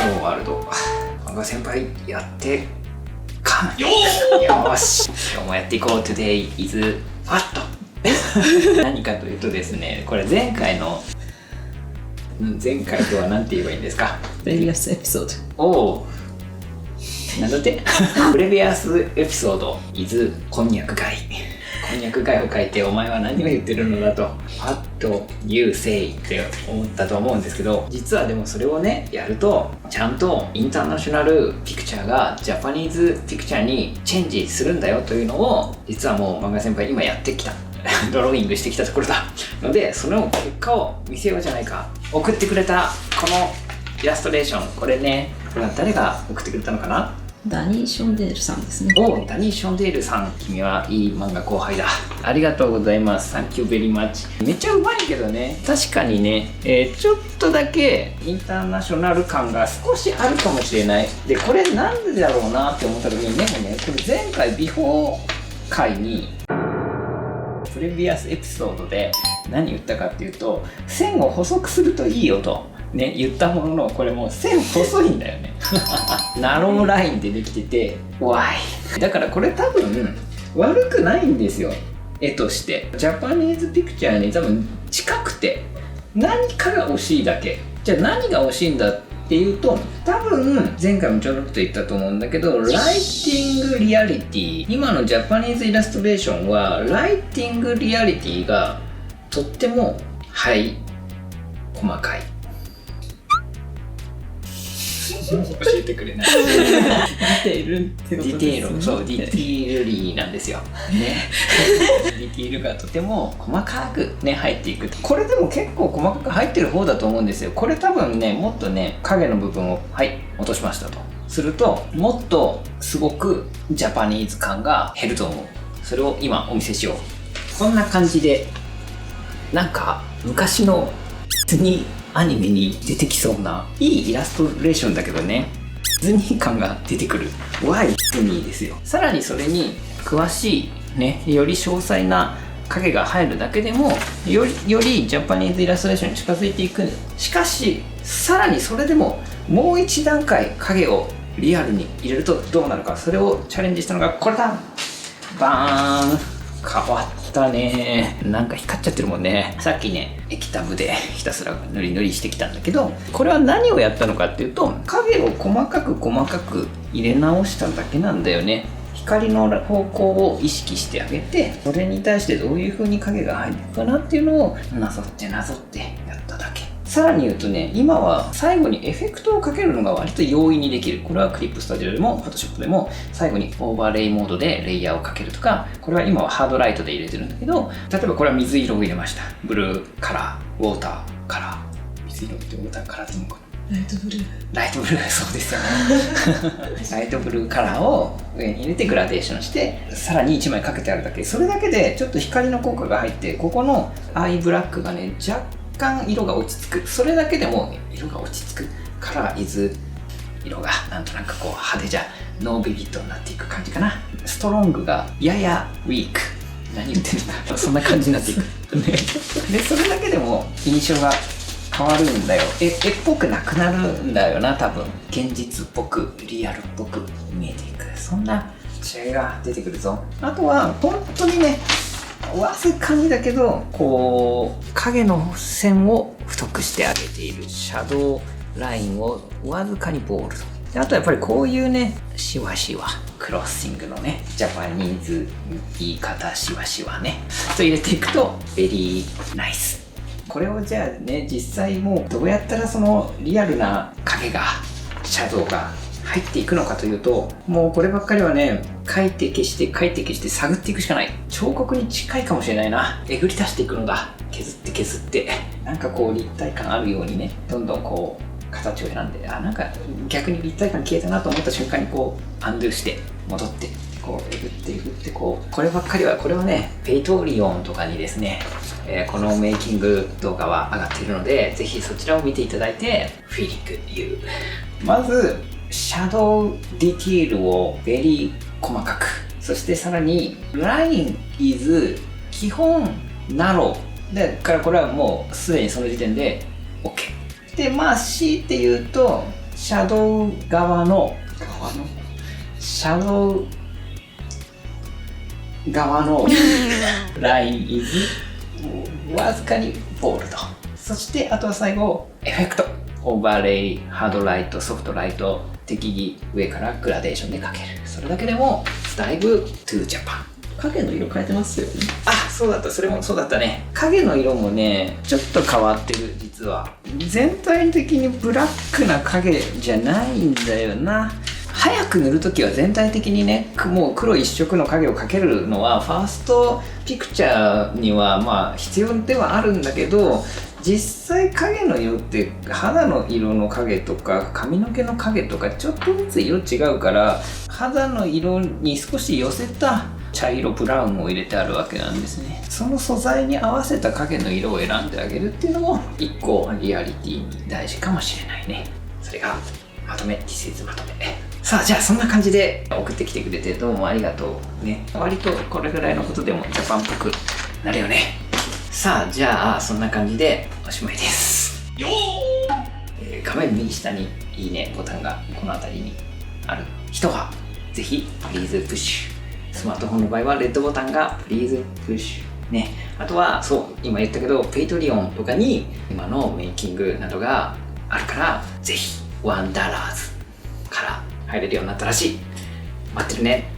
ーワールド漫画先輩やってかんよーし今日もやっていこう。 Today is what 何かというとですね、これ前回とは何て言えばいいんですか。プレビアスエピソード。おお、なんだってプレビアスエピソード is こんにゃく貝。こんにゃく貝を書いてお前は何を言ってるのだと What you say って思ったと思うんですけど、実はでもそれをねやるとちゃんとインターナショナルピクチャーがジャパニーズピクチャーにチェンジするんだよというのを、実はもう漫画先輩今やってきたドローイングしてきたところだので、その結果を見せようじゃないか。送ってくれたこのイラストレーション、これね、これは誰が送ってくれたのかな。ダニー・ションデールさんですね。ダニー・ションデールさん、君はいい漫画後輩だ。ありがとうございます。 Thank you very much。 めっちゃうまいけどね、確かにね、ちょっとだけインターナショナル感が少しあるかもしれない。でこれなんでだろうなって思った時に、でもね、これ前回ビフォー回にプレビアスエピソードで何言ったかっていうと、線を細くするといいよとね、言ったものの、これもう線細いんだよねナローラインでできてて怖い。だからこれ多分悪くないんですよ、絵として。ジャパニーズピクチャーに多分近くて、何かが惜しいだけ。じゃあ何が惜しいんだっていうと、多分前回もちょろっと言ったと思うんだけど、ライティングリアリティ、今のジャパニーズイラストレーションはライティングリアリティがとっても細かい。教えてくれない。ディテールってことですね。ディテールリーなんですよねディテールがとても細かくね入っていく。これでも結構細かく入ってる方だと思うんですよ。これ多分ね、もっとね影の部分を落としましたとすると、もっとすごくジャパニーズ感が減ると思う。それを今お見せしよう。こんな感じで、なんか昔のディズニーアニメに出てきそうないいイラストレーションだけどね、ディズニー感が出てくる。Why ディズニーですよ。さらにそれに詳しいね、より詳細な影が入るだけでもよりジャパニーズイラストレーションに近づいていく。しかしさらにそれでももう一段階影をリアルに入れるとどうなるか、それをチャレンジしたのがこれだ。バーン。変わったね。なんか光っちゃってるもんね。さっきね液タブでひたすら塗り塗りしてきたんだけど、これは何をやったのかっていうと、影を細かく入れ直しただけなんだよね。光の方向を意識してあげて、それに対してどういう風に影が入るかなっていうのをなぞってやっただけ。さらに言うとね、今は最後にエフェクトをかけるのが割と容易にできる。これはクリップスタジオでもフォトショップでも最後にオーバーレイモードでレイヤーをかけるとか、これは今はハードライトで入れてるんだけど、例えばこれは水色を入れました。ブルーカラー、ウォーターカラー。水色ってウォーターカラーでいいのかな。ライトブルー、そうですよねライトブルーカラーを上に入れてグラデーションして、さらに1枚かけてあるだけ。それだけでちょっと光の効果が入って、ここのアイブラックがね若干色が落ち着く。それだけでも色が落ち着く。カラーイズ、色がなんとなくこう派手じゃノービビットになっていく感じかな。ストロングがややウィーク、何言ってんだそんな感じになっていくでそれだけでも印象が変わるんだよ。絵っぽくなくなるんだよな。多分現実っぽくリアルっぽく見えていく、そんな違いが出てくるぞ。あとは本当にね、わずかにだけどこう影の線を太くしてあげている。シャドウラインをわずかにボールド。あとやっぱりこういうねシワシワクロッシングのねジャパニーズ言い方シワシワねと入れていくとベリーナイス。これをじゃあね、実際もうどうやったらそのリアルな影がシャドウが入っていくのかというと、もうこればっかりはね描いて消して探っていくしかない。彫刻に近いかもしれないな。えぐり出していくのだ。削ってなんかこう立体感あるようにね、どんどんこう形を選んで、なんか逆に立体感消えたなと思った瞬間にこうアンドゥして戻ってこうえぐってこう、こればっかりは、これはねペイトリオンとかにですね、このメイキング動画は上がっているので、ぜひそちらを見ていただいてフィーリングユー。まずシャドウディティールをベリー細かく、そしてさらにラインイズ基本ナローでから、これはもうすでにその時点で OK で、強いて言うとシャドウ側のシャドウ側のライン is わずかにボールド。そしてあとは最後エフェクト、オーバーレイ、ハードライト、ソフトライト、適宜上からグラデーションでかける。それだけでもだいぶ to Japan。影の色変えてますよね。あ、そうだった、それもそうだったね。影の色もねちょっと変わってる。実は全体的にブラックな影じゃないんだよな。早く塗るときは全体的にねもう黒一色の影を描けるのはファーストピクチャーにはまあ必要ではあるんだけど、実際影の色って肌の色の影とか髪の毛の影とかちょっとずつ色違うから、肌の色に少し寄せた茶色ブラウンを入れてあるわけなんですね。その素材に合わせた影の色を選んであげるっていうのも一個リアリティに大事かもしれないね。それがまとめ、This is まとめ。さあ、じゃあそんな感じで送ってきてくれてどうもありがとうね。割とこれぐらいのことでもジャパンっぽくなるよね。さあ、じゃあそんな感じでおしまいです。画面右下にいいねボタンがこの辺りにある人はぜひプリーズプッシュ。スマートフォンの場合はレッドボタンがプリーズプッシュね。あとはそう今言ったけどペイトリオンとかに今のメイキングなどがあるからぜひワンダラーズから入れるようになったらしい。待ってるね。